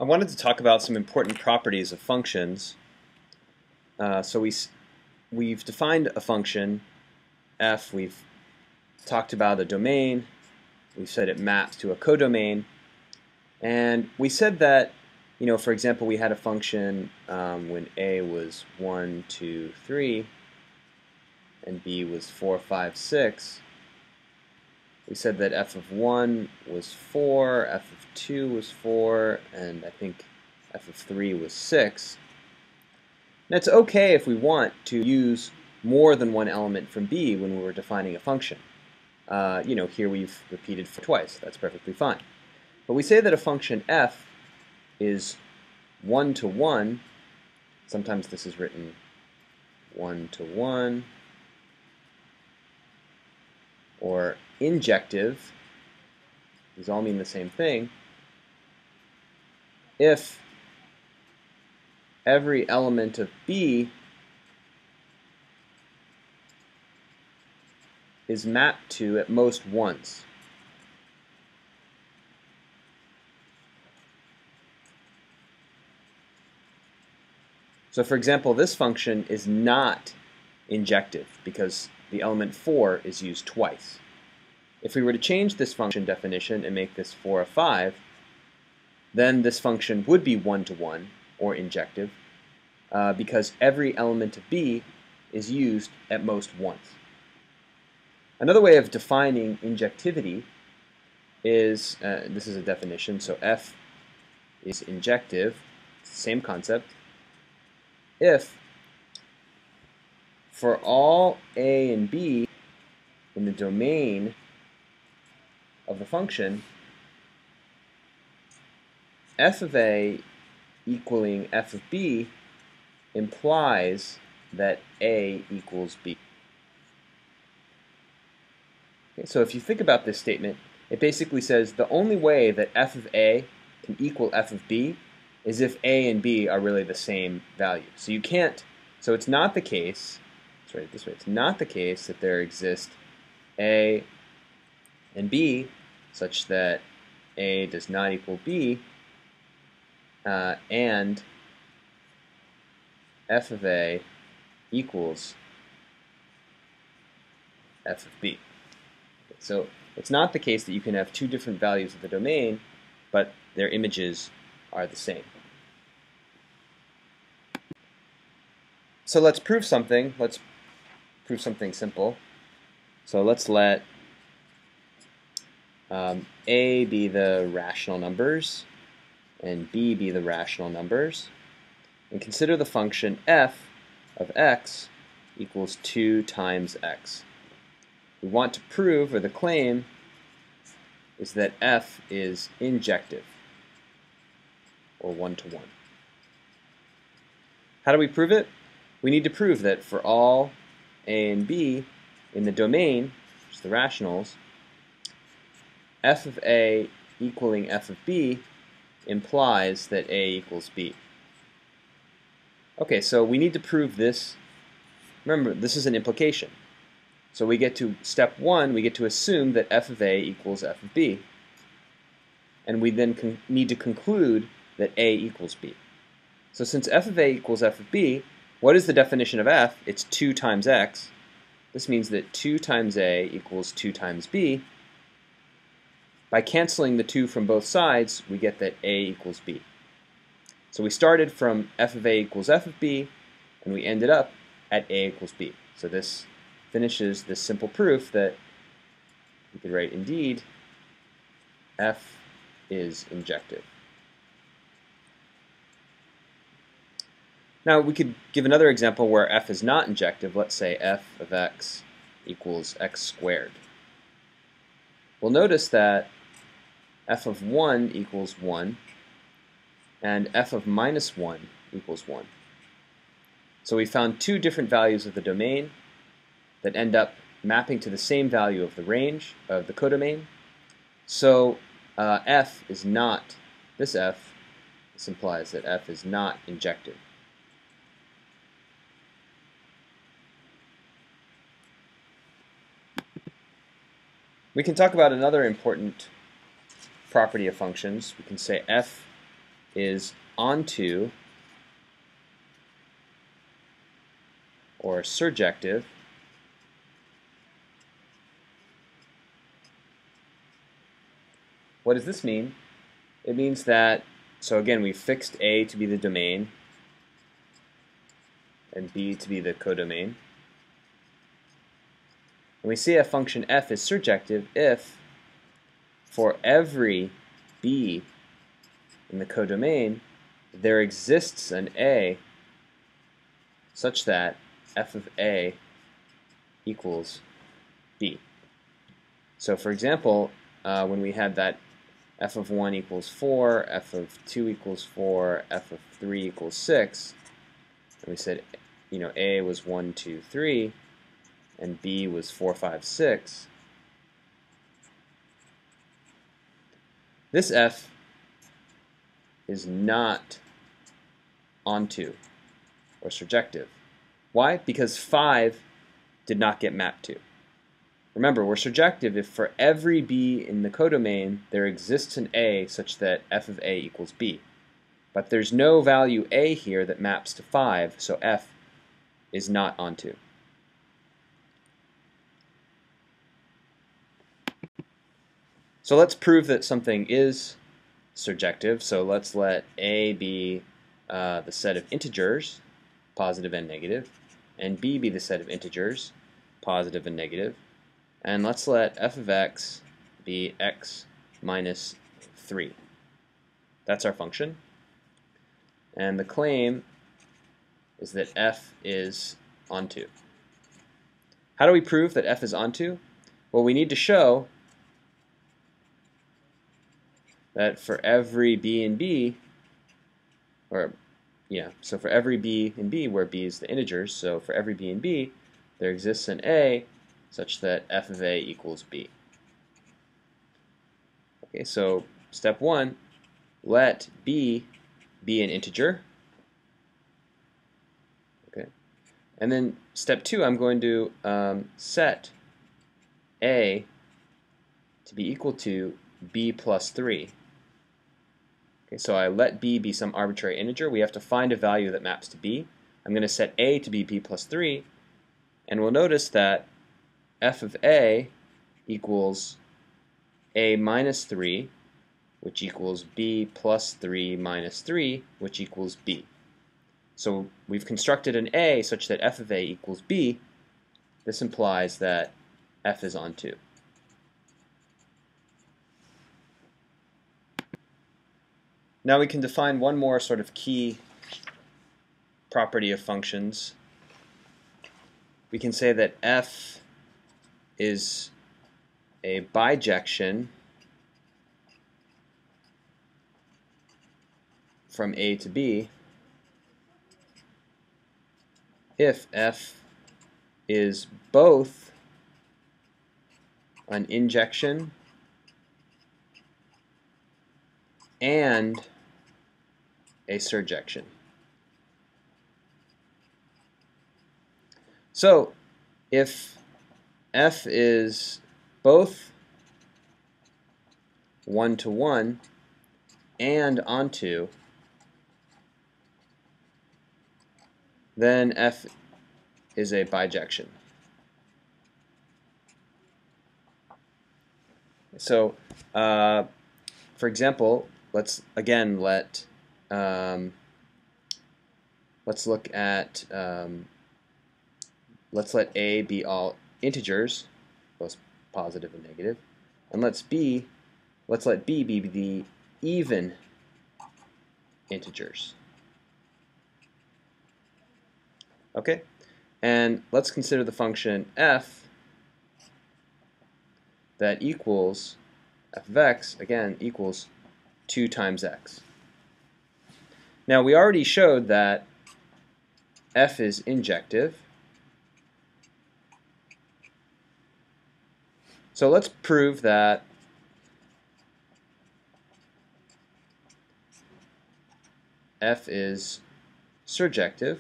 I wanted to talk about some important properties of functions. We've defined a function f, we've talked about a domain, we've said it maps to a codomain, and we said that, for example, we had a function when a was 1, 2, 3, and b was 4, 5, 6. We said that f of 1 was 4, f of 2 was 4, and I think f of 3 was 6. And it's okay if we want to use more than one element from b when we were defining a function. Here we've repeated for twice. That's perfectly fine. But we say that a function f is 1 to 1. Sometimes this is written 1 to 1. Or injective, these all mean the same thing, if every element of B is mapped to at most once. So for example, this function is not injective because the element 4 is used twice. If we were to change this function definition and make this 4 a 5, then this function would be 1 to 1 or injective because every element of B is used at most once. Another way of defining injectivity is, this is a definition, so f is injective, same concept, if for all a and b in the domain of the function, f of a equaling f of b implies that a equals b. Okay, so if you think about this statement, it basically says the only way that f of a can equal f of b is if a and b are really the same value. So you can't, so it's not the case, let's write it this way, it's not the case that there exist a and b such that a does not equal b and f of a equals f of b. Okay, so it's not the case that you can have two different values of the domain, but their images are the same. So let's prove something. Let's prove something simple. So let's let a be the rational numbers and b be the rational numbers, and consider the function f of x equals 2 times x. We want to prove, or the claim is that f is injective, or 1 to 1. How do we prove it? We need to prove that for all a and b in the domain, which is the rationals, f of a equaling f of b implies that a equals b. Okay, so we need to prove this. Remember, this is an implication. So we get to step 1, we get to assume that f of a equals f of b. And we then need to conclude that a equals b. So since f of a equals f of b, what is the definition of f? It's 2 times x. This means that 2 times a equals 2 times b. By canceling the 2 from both sides, we get that a equals b. So we started from f of a equals f of b, and we ended up at a equals b. So this finishes this simple proof that we could write, indeed, f is injective. Now we could give another example where f is not injective. Let's say f of x equals x squared. We'll notice that f of 1 equals 1 and f of minus 1 equals 1. So we found two different values of the domain that end up mapping to the same value of the range of the codomain. So f is not, this implies that f is not injective. We can talk about another important property of functions. We can say f is onto or surjective what does this mean? It means that, so again, we fixed A to be the domain and B to be the codomain. And we see a function f is surjective if for every B in the codomain there exists an A such that f of A equals B. So for example, when we had that f of 1 equals 4, f of 2 equals 4, f of 3 equals 6, and we said, A was 1, 2, 3, and B was 4, 5, 6. This f is not onto or surjective. Why? Because 5 did not get mapped to. Remember, we're surjective if for every B in the codomain there exists an A such that f of A equals B. But there's no value A here that maps to 5, so f is not onto. So let's prove that something is surjective. So let's let A be the set of integers, positive and negative, and B be the set of integers, positive and negative. And let's let f of x be x minus 3. That's our function. And the claim is that f is onto. How do we prove that f is onto? Well, we need to show that for every b in B, so for every b in B, where b is the integers, so for every b in B, there exists an A such that f of A equals B. Okay, so step 1, let B be an integer. Okay, and then step 2, I'm going to set A to be equal to B plus 3. Okay, so I let B be some arbitrary integer. We have to find a value that maps to B. I'm going to set A to be B plus 3, and we'll notice that f of A equals A minus 3, which equals B plus 3 minus 3, which equals B. So we've constructed an A such that f of A equals B. This implies that f is onto. Now we can define one more sort of key property of functions. We can say that f is a bijection from A to B if f is both an injection and a surjection. So if f is both one-to-one and onto, then f is a bijection. So for example, let's again let let's let A be all integers, both positive and negative, and let's let B be the even integers. Okay, and let's consider the function f that equals f of x, again, equals 2 times x. Now we already showed that f is injective. So let's prove that f is surjective.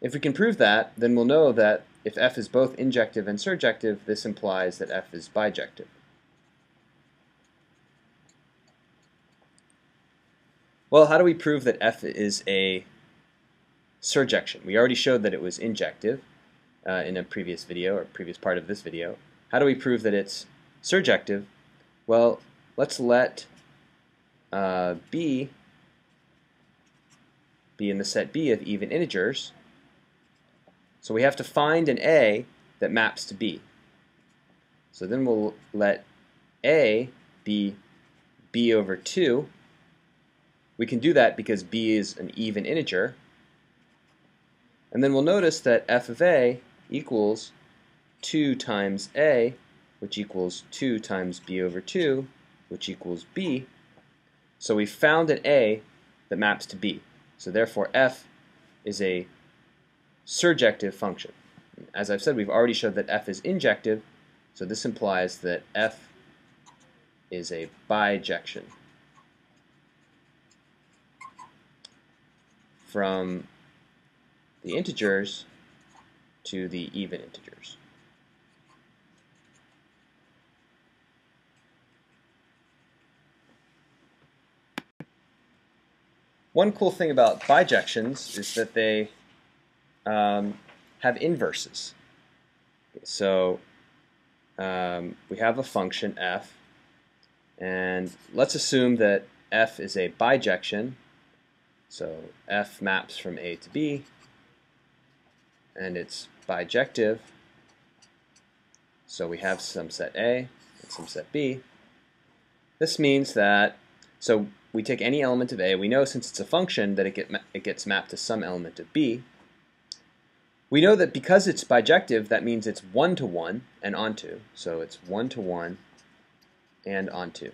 If we can prove that, then we'll know that if f is both injective and surjective, this implies that f is bijective. Well, how do we prove that f is a surjection? We already showed that it was injective in a previous video, or previous part of this video. How do we prove that it's surjective? Well, let's let b be in the set B of even integers. So we have to find an a that maps to b. So then we'll let a be b over 2. We can do that because b is an even integer. And then we'll notice that f of a equals 2 times a, which equals 2 times b over 2, which equals b. So we found an a that maps to b. So therefore f is a surjective function. As I've said, we've already showed that f is injective, so this implies that f is a bijection from the integers to the even integers. One cool thing about bijections is that they have inverses. So we have a function f, and let's assume that f is a bijection. So f maps from a to b, and it's bijective. So we have some set a and some set b. This means that, so we take any element of a. We know since it's a function that it gets mapped to some element of b. We know that because it's bijective, that means it's one-to-one and onto. So it's one-to-one and onto.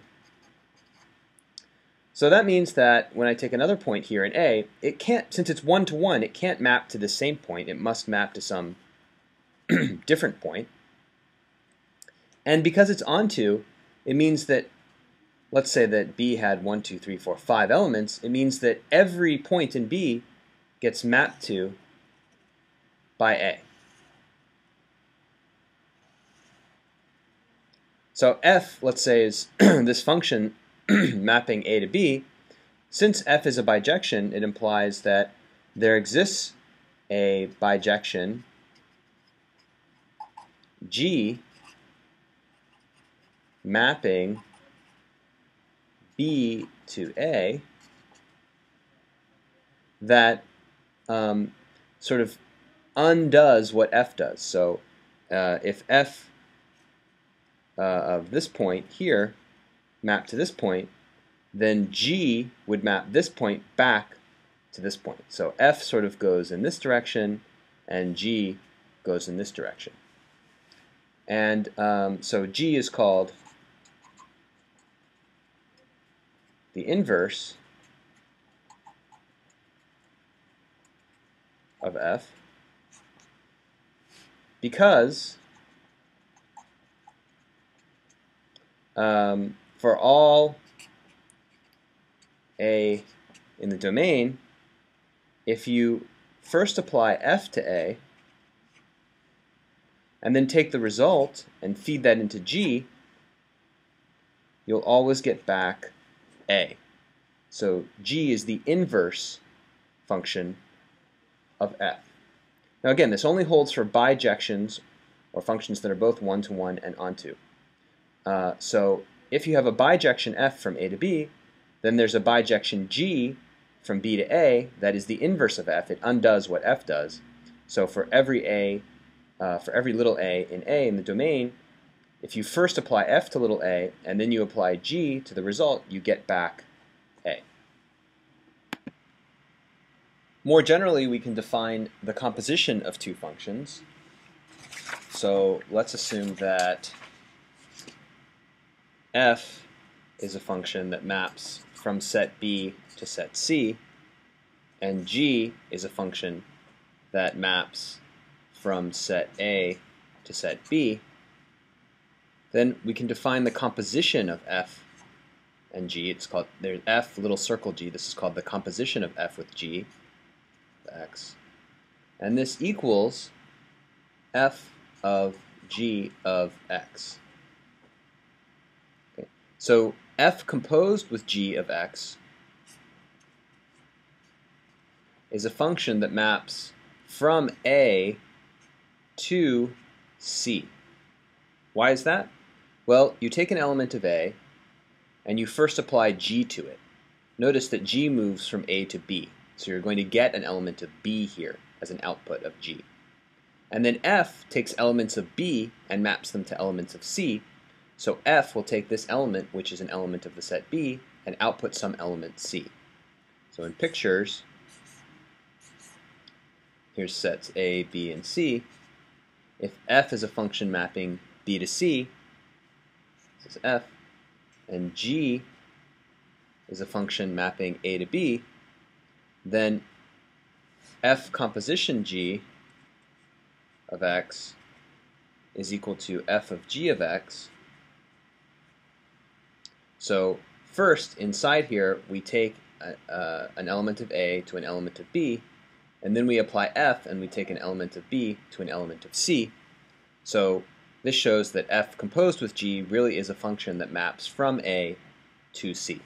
So that means that when I take another point here in a, it can't, since it's one-to-one, it can't map to the same point. It must map to some different point. And because it's onto, it means that, let's say that b had 1, 2, 3, 4, 5 elements. It means that every point in b gets mapped to by a. So f, let's say, is this function mapping a to b. Since f is a bijection, it implies that there exists a bijection g mapping b to a that sort of undoes what f does. So if f of this point here mapped to this point, then g would map this point back to this point. So f sort of goes in this direction, and g goes in this direction. And so g is called the inverse of f, because for all a in the domain, if you first apply f to a and then take the result and feed that into g, you'll always get back a. So g is the inverse function of f. Now again, this only holds for bijections or functions that are both one-to-one and onto. So if you have a bijection f from a to b, then there's a bijection g from b to a that is the inverse of f. It undoes what f does. So for every little a in the domain, if you first apply f to little a and then you apply g to the result, you get back a. More generally, we can define the composition of two functions. So let's assume that f is a function that maps from set B to set C, and g is a function that maps from set A to set B. Then we can define the composition of f and g. It's called, there's f little circle g. This is called the composition of f with g, x. And this equals f of g of x. Okay. So f composed with g of x is a function that maps from A to C. Why is that? Well, you take an element of A and you first apply G to it. Notice that G moves from A to B, so you're going to get an element of B here as an output of G. And then F takes elements of B and maps them to elements of C, so F will take this element, which is an element of the set B, and output some element C. So in pictures, here's sets A, B, and C. If F is a function mapping B to C, this is F, and G is a function mapping A to B, then F composition G of X is equal to F of G of X. So first, inside here, we take an element of A to an element of B, and then we apply F and we take an element of B to an element of C. So this shows that F composed with G really is a function that maps from A to C.